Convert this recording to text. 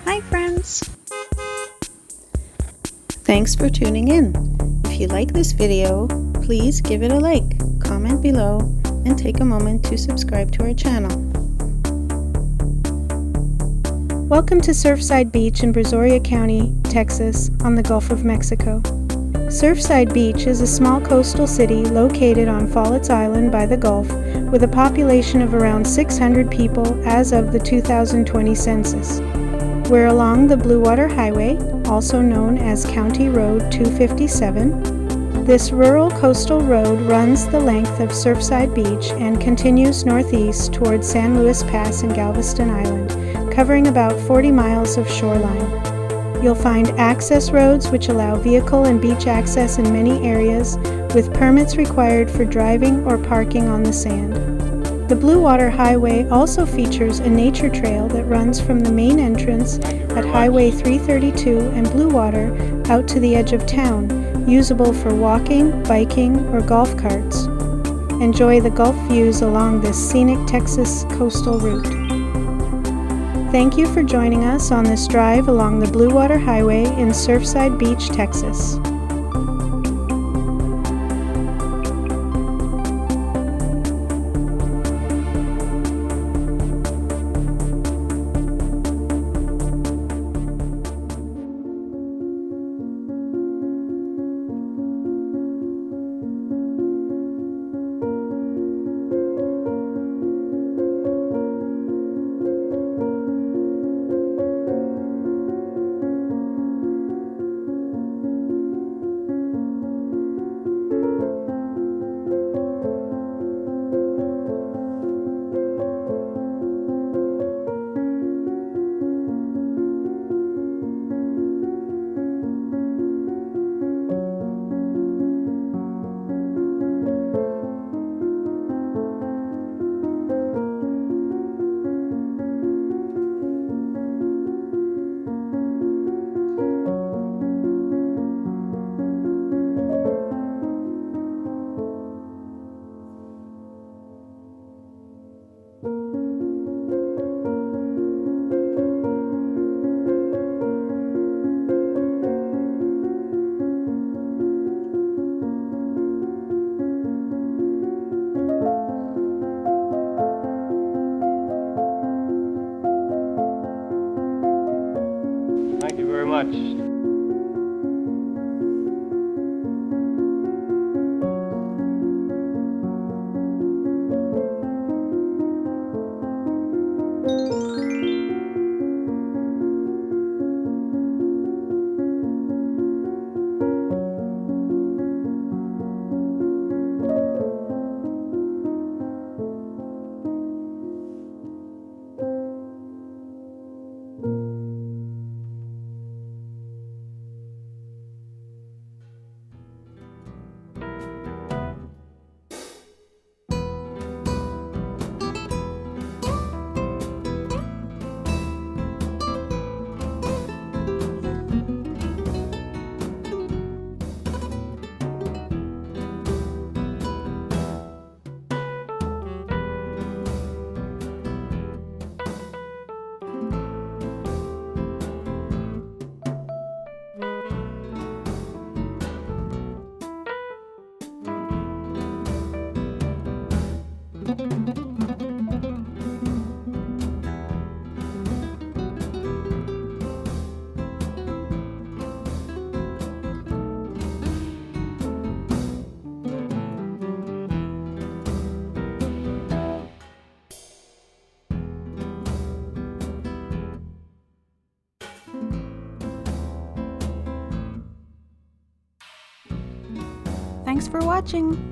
Hi friends! Thanks for tuning in. If you like this video, please give it a like, comment below, and take a moment to subscribe to our channel. Welcome to Surfside Beach in Brazoria County, Texas, on the Gulf of Mexico. Surfside Beach is a small coastal city located on Follets Island by the Gulf, with a population of around 600 people as of the 2020 census. We're along the Bluewater Highway, also known as County Road 257. This rural coastal road runs the length of Surfside Beach and continues northeast towards San Luis Pass and Galveston Island, covering about 40 miles of shoreline. You'll find access roads which allow vehicle and beach access in many areas, with permits required for driving or parking on the sand. The Bluewater Highway also features a nature trail that runs from the main entrance at Highway 332 and Bluewater out to the edge of town, usable for walking, biking, or golf carts. Enjoy the Gulf views along this scenic Texas coastal route. Thank you for joining us on this drive along the Bluewater Highway in Surfside Beach, Texas. Thank you very much. Thanks for watching!